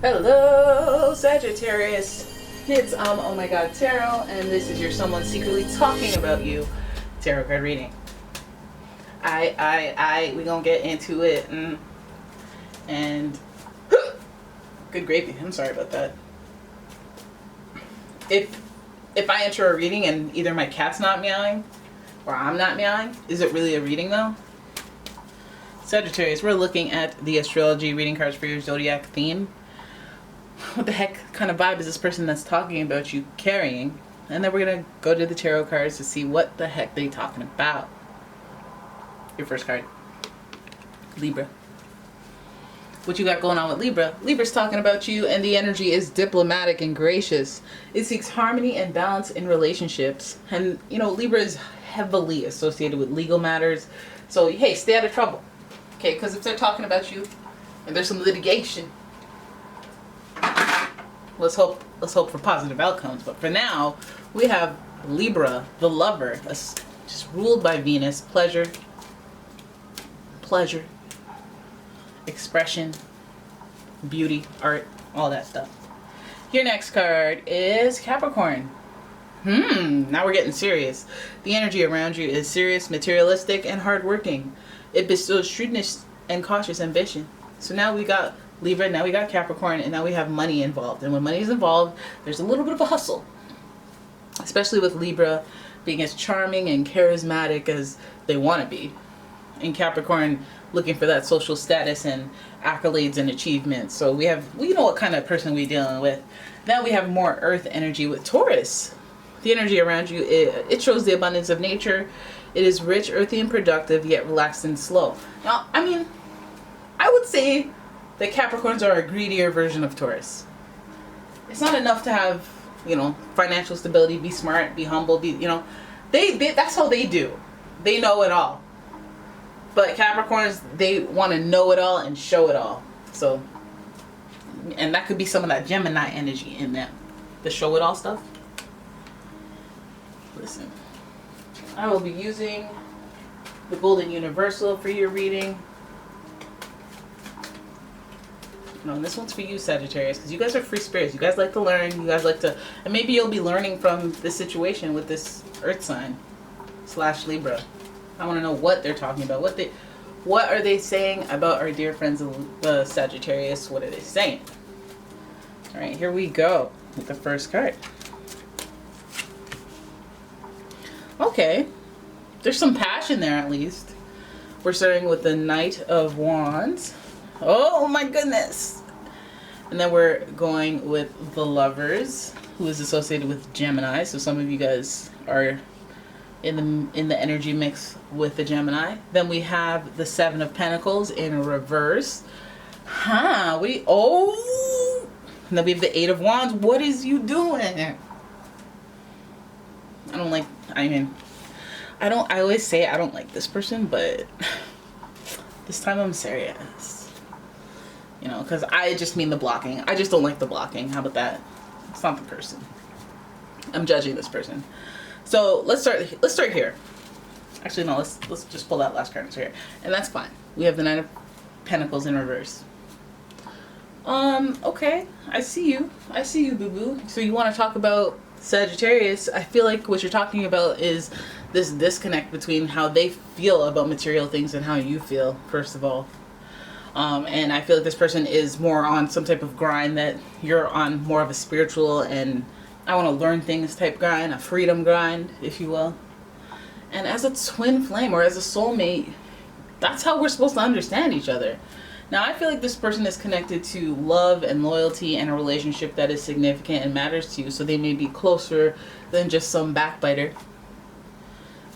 Hello, Sagittarius. It's oh my god tarot, and this is your someone secretly talking about you tarot card reading. We gonna get into it, and good gravy. I'm sorry about that. If I enter a reading and either my cat's not meowing or I'm not meowing, is it really a reading though? Sagittarius, we're looking at the astrology reading cards for your zodiac theme. What the heck kind of vibe is this person that's talking about you carrying? And then we're going to go to the tarot cards to see what the heck they're talking about. Your first card, Libra. What you got going on with Libra? Libra's talking about you, and the energy is diplomatic and gracious. It seeks harmony and balance in relationships. And, you know, Libra is heavily associated with legal matters. So, hey, stay out of trouble. Okay, because if they're talking about you and there's some litigation, let's hope for positive outcomes. But for now, we have Libra, the lover, just ruled by Venus. Pleasure, expression, beauty, art, all that stuff. Your next card is Capricorn. Now we're getting serious. The energy around you is serious, materialistic, and hardworking. It bestows shrewdness and cautious ambition. So now we got Libra, now we got Capricorn, and now we have money involved. And when money is involved, there's a little bit of a hustle. Especially with Libra being as charming and charismatic as they want to be. And Capricorn looking for that social status and accolades and achievements. So we know what kind of person we're dealing with. Now we have more earth energy with Taurus. The energy around you, it shows the abundance of nature. It is rich, earthy, and productive, yet relaxed and slow. Now, I mean, I would say that Capricorns are a greedier version of Taurus. It's not enough to have, financial stability, be smart, be humble, they that's how they do. They know it all. But Capricorns, they want to know it all and show it all. So, and that could be some of that Gemini energy in them. The show it all stuff. Listen, I will be using the Golden Universal for your reading. No, this one's for you, Sagittarius, because you guys are free spirits. You guys like to learn. You guys like to, and maybe you'll be learning from this situation with this Earth sign / Libra. I want to know what they're talking about. What are they saying about our dear friends, the Sagittarius? What are they saying? All right, here we go with the first card. Okay, there's some passion there at least. We're starting with the Knight of Wands. Oh my goodness. And then we're going with the Lovers, who is associated with Gemini. So some of you guys are in the energy mix with the Gemini. Then we have the Seven of Pentacles in reverse. And then we have the Eight of Wands. What is you doing? I always say I don't like this person, but this time I'm serious. Because I just mean the blocking. I just don't like the blocking. How about that? It's not the person. I'm judging this person. So let's start here. Actually, no, let's just pull that last card here. And that's fine. We have the Nine of Pentacles in reverse. Okay. I see you, boo-boo. So you want to talk about Sagittarius. I feel like what you're talking about is this disconnect between how they feel about material things and how you feel, first of all. And I feel like this person is more on some type of grind, that you're on more of a spiritual and I want to learn things type grind, a freedom grind, if you will. And as a twin flame or as a soulmate, that's how we're supposed to understand each other. Now, I feel like this person is connected to love and loyalty and a relationship that is significant and matters to you. So they may be closer than just some backbiter.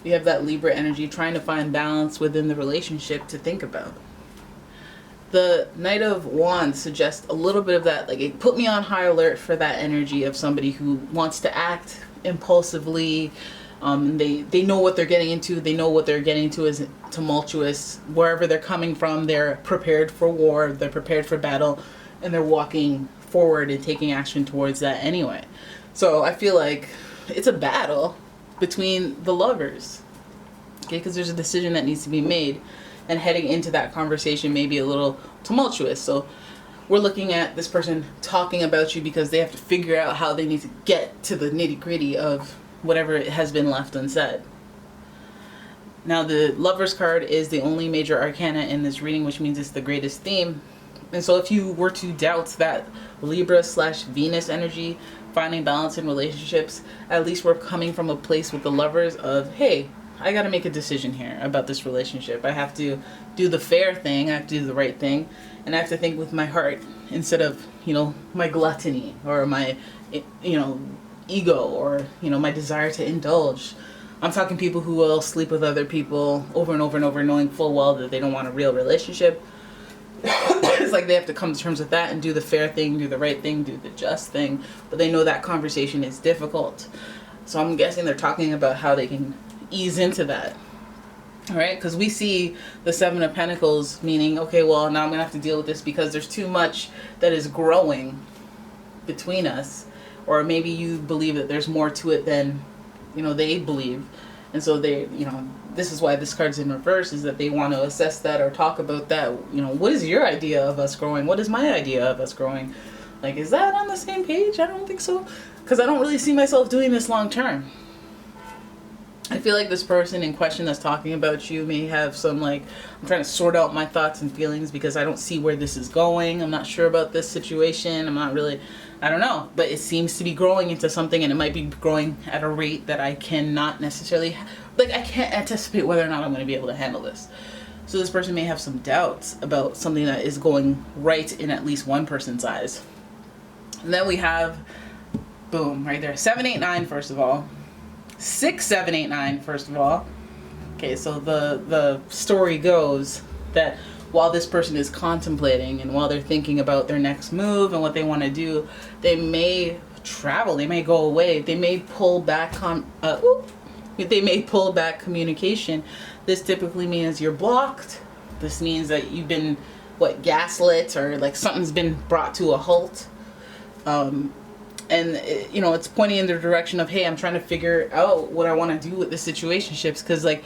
We have that Libra energy trying to find balance within the relationship to think about. The Knight of Wands suggests a little bit of that, like it put me on high alert for that energy of somebody who wants to act impulsively. They know what they're getting into. They know what they're getting into is tumultuous. Wherever they're coming from, they're prepared for war. They're prepared for battle. And they're walking forward and taking action towards that anyway. So I feel like it's a battle between the lovers. Okay, because there's a decision that needs to be made. And heading into that conversation may be a little tumultuous. So we're looking at this person talking about you because they have to figure out how they need to get to the nitty-gritty of whatever has been left unsaid. Now, the Lovers card is the only major arcana in this reading, which means it's the greatest theme. And so if you were to doubt that Libra/Venus energy, finding balance in relationships, at least we're coming from a place with the Lovers of, hey, I got to make a decision here about this relationship. I have to do the fair thing. I have to do the right thing. And I have to think with my heart instead of, my gluttony or my, ego or, my desire to indulge. I'm talking people who will sleep with other people over and over and over, knowing full well that they don't want a real relationship. It's like they have to come to terms with that and do the fair thing, do the right thing, do the just thing. But they know that conversation is difficult. So I'm guessing they're talking about how they can ease into that. All right, because we see the Seven of Pentacles, meaning, okay, well, now I'm gonna have to deal with this because there's too much that is growing between us. Or maybe you believe that there's more to it than they believe. And so they, this is why this card's in reverse, is that they want to assess that or talk about that. What is your idea of us growing? What is my idea of us growing? Like, is that on the same page? I don't think so. Because I don't really see myself doing this long term. I feel like this person in question that's talking about you may have some, I'm trying to sort out my thoughts and feelings because I don't see where this is going. I'm not sure about this situation. I'm not really, I don't know. But it seems to be growing into something, and it might be growing at a rate that I cannot necessarily, I can't anticipate whether or not I'm going to be able to handle this. So this person may have some doubts about something that is going right in at least one person's eyes. And then we have, boom, right there, 7, 8, 9, first of all. 6, 7, 8, 9, first of all. Okay, so the story goes that while this person is contemplating and while they're thinking about their next move and what they want to do, they may travel, they may go away, they may pull back they may pull back communication. This typically means you're blocked. This means that you've been gaslit, or something's been brought to a halt. And it's pointing in the direction of, hey, I'm trying to figure out what I want to do with the situationships, because a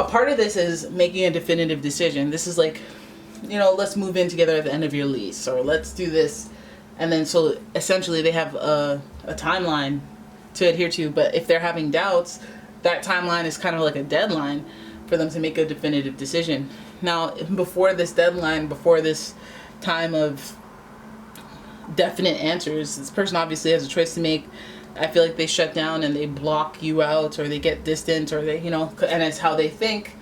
part of this is making a definitive decision. This is let's move in together at the end of your lease, or let's do this. And then so essentially they have a timeline to adhere to, but if they're having doubts, that timeline is kind of like a deadline for them to make a definitive decision. Now, before this deadline, before this time of definite answers, this person obviously has a choice to make. I feel like they shut down and they block you out, or they get distant, or they, and it's how they think,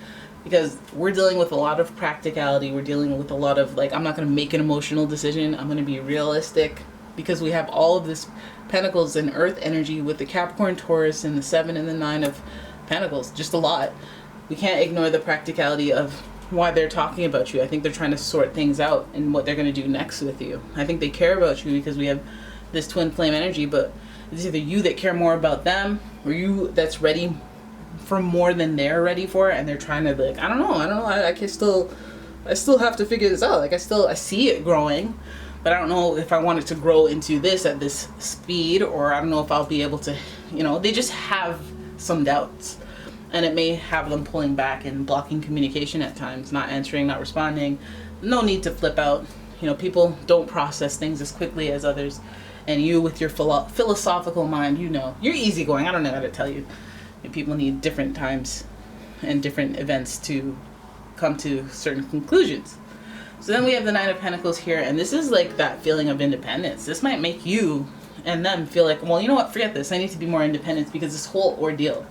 because we're dealing with a lot of practicality. We're dealing with a lot of I'm not going to make an emotional decision. I'm going to be realistic, because we have all of this Pentacles and Earth energy with the Capricorn, Taurus, and the 7 and the 9 of Pentacles. Just a lot. We can't ignore the practicality of why they're talking about you. I think they're trying to sort things out and what they're going to do next with you. I think they care about you because we have this twin flame energy, but it's either you that care more about them, or you that's ready for more than they're ready for, and they're trying to I don't know. I still have to figure this out. I see it growing, but I don't know if I want it to grow into this at this speed, or I don't know if I'll be able to, they just have some doubts. And it may have them pulling back and blocking communication at times, not answering, not responding. No need to flip out. People don't process things as quickly as others. And you, with your philosophical mind, you're easygoing. I don't know how to tell you. People need different times and different events to come to certain conclusions. So then we have the 9 of Pentacles here, and this is that feeling of independence. This might make you and them feel well, you know what, forget this. I need to be more independent, because this whole ordeal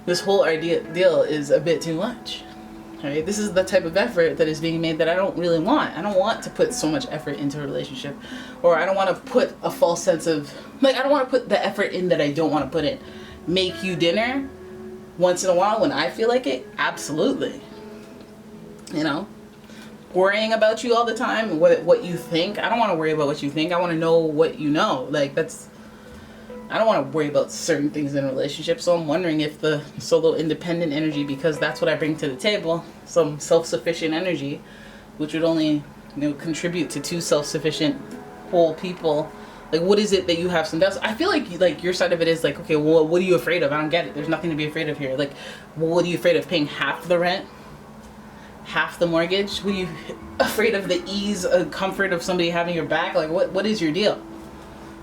is a bit too much. Right? This is the type of effort that is being made that I don't really want. I don't want to put so much effort into a relationship, or I don't want to put a false sense of I don't want to put the effort in that I don't want to put in. Make you dinner once in a while when I feel like it? Absolutely. Worrying about you all the time, what you think. I don't want to worry about what you think. I want to know what you know. I don't want to worry about certain things in a relationship. So I'm wondering if the solo independent energy, because that's what I bring to the table, some self-sufficient energy, which would only contribute to two self-sufficient whole people. What is it that you have some doubts? I feel like your side of it is okay, well, what are you afraid of? I don't get it. There's nothing to be afraid of here. Well, what are you afraid of? Paying half the rent? half the mortgage? Were you afraid of the ease and comfort of somebody having your back? Like, what is your deal?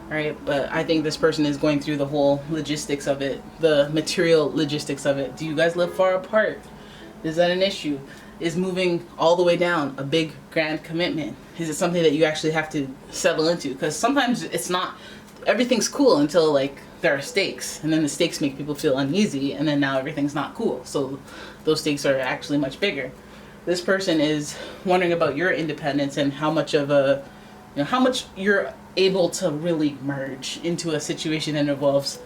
All right, but I think this person is going through the whole logistics of it, the material logistics of it. Do you guys live far apart? Is that an issue? Is moving all the way down a big grand commitment? Is it something that you actually have to settle into? Because sometimes it's not, everything's cool until like there are stakes, and then the stakes make people feel uneasy, and then now everything's not cool. So those stakes are actually much bigger. This person is wondering about your independence and how much of a, how much you're able to really merge into a situation that involves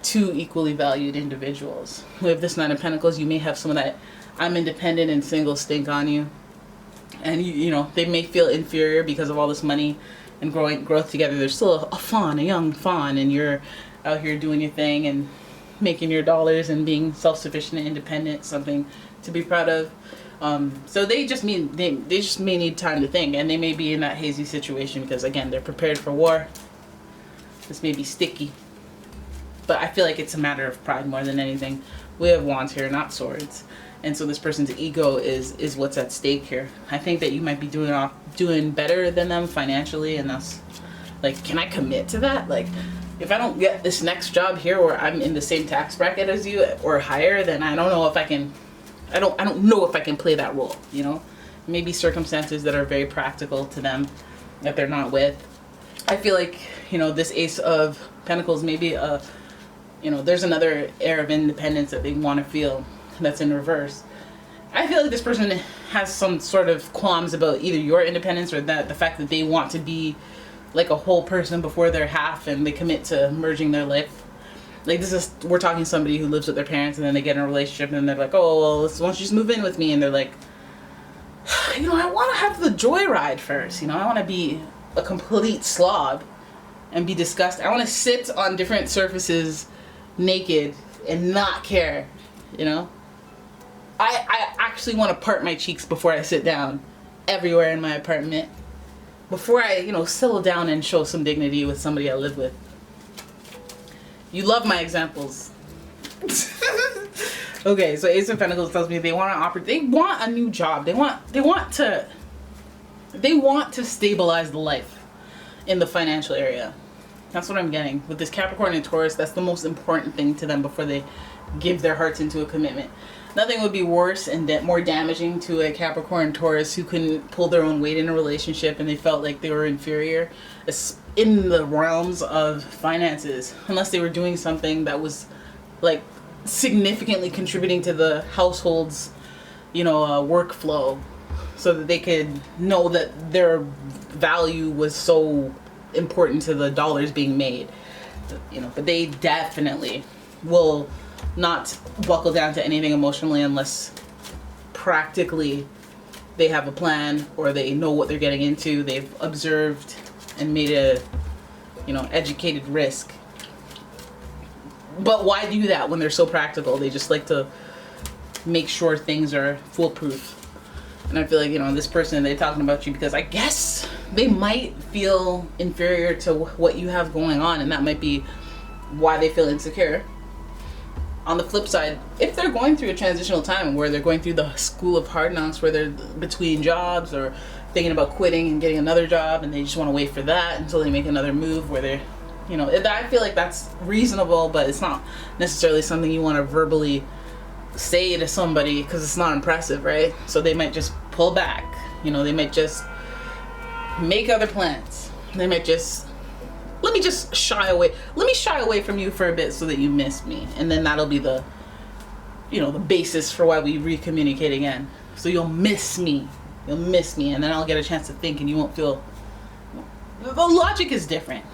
two equally valued individuals. With this Nine of Pentacles, you may have some of that I'm independent and single stink on you, and you know they may feel inferior because of all this money and growth together. There's still a fawn, a young fawn, and you're out here doing your thing and making your dollars and being self-sufficient and independent, something to be proud of. So they just may need time to think, and they may be in that hazy situation because again they're prepared for war. This may be sticky, but I feel like it's a matter of pride more than anything. We have wands here, not swords, and so this person's ego is what's at stake here. I think that you might be doing better than them financially, and that's like, can I commit to that? Like, if I don't get this next job here where I'm in the same tax bracket as you or higher, then I don't know if I can. I don't know if I can play that role, you know? Maybe circumstances that are very practical to them that they're not with. I feel like, you know, this Ace of Pentacles, maybe, you know, there's another air of independence that they want to feel that's in reverse. I feel like this person has some sort of qualms about either your independence or that the fact that they want to be like a whole person before they're half, and they commit to merging their life. Like, this is, we're talking somebody who lives with their parents and then they get in a relationship and they're like, oh, well, why don't you just move in with me? And they're like, you know, I want to have the joyride first. You know, I want to be a complete slob and be disgusted. I want to sit on different surfaces naked and not care, you know? I actually want to part my cheeks before I sit down everywhere in my apartment. Before I, you know, settle down and show some dignity with somebody I live with. You love my examples. Okay, so Ace of Pentacles tells me they want a new job. They want to stabilize the life in the financial area. That's what I'm getting. With this Capricorn and Taurus, that's the most important thing to them before they give their hearts into a commitment. Nothing would be worse and more damaging to a Capricorn and Taurus who couldn't pull their own weight in a relationship and they felt like they were inferior in the realms of finances, unless they were doing something that was like significantly contributing to the household's, you know, workflow, so that they could know that their value was so important to the dollars being made, you know. But they definitely will not buckle down to anything emotionally unless practically they have a plan or they know what they're getting into. They've observed and made a, you know, educated risk. But why do that when they're so practical? They just like to make sure things are foolproof. And I feel like, you know, this person, they're talking about you because I guess they might feel inferior to what you have going on, and that might be why they feel insecure. On the flip side, if they're going through a transitional time where they're going through the school of hard knocks, where they're between jobs or thinking about quitting and getting another job, and they just want to wait for that until they make another move where they're, you know, I feel like that's reasonable, but it's not necessarily something you want to verbally say to somebody because it's not impressive, right? So they might just pull back, you know, they might just make other plans. They might just, let me shy away from you for a bit so that you miss me, and then that'll be the, you know, the basis for why we recommunicate again. So you'll miss me, and then I'll get a chance to think, and you won't feel. The logic is different.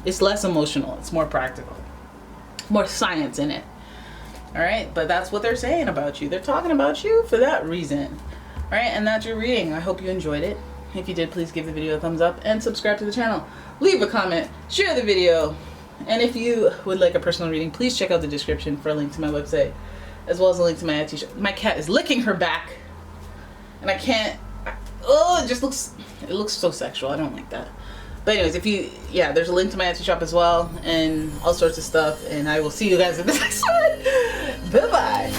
It's less emotional. It's more practical, more science in it. All right, but that's what they're saying about you. They're talking about you for that reason. All right, and that's your reading. I hope you enjoyed it. If you did, please give the video a thumbs up and subscribe to the channel. Leave a comment, share the video, and if you would like a personal reading, please check out the description for a link to my website, as well as a link to my Etsy shop. My cat is licking her back, and I can't. Oh, it looks so sexual. I don't like that. But anyways, there's a link to my Etsy shop as well, and all sorts of stuff, and I will see you guys in the next one. Bye-bye.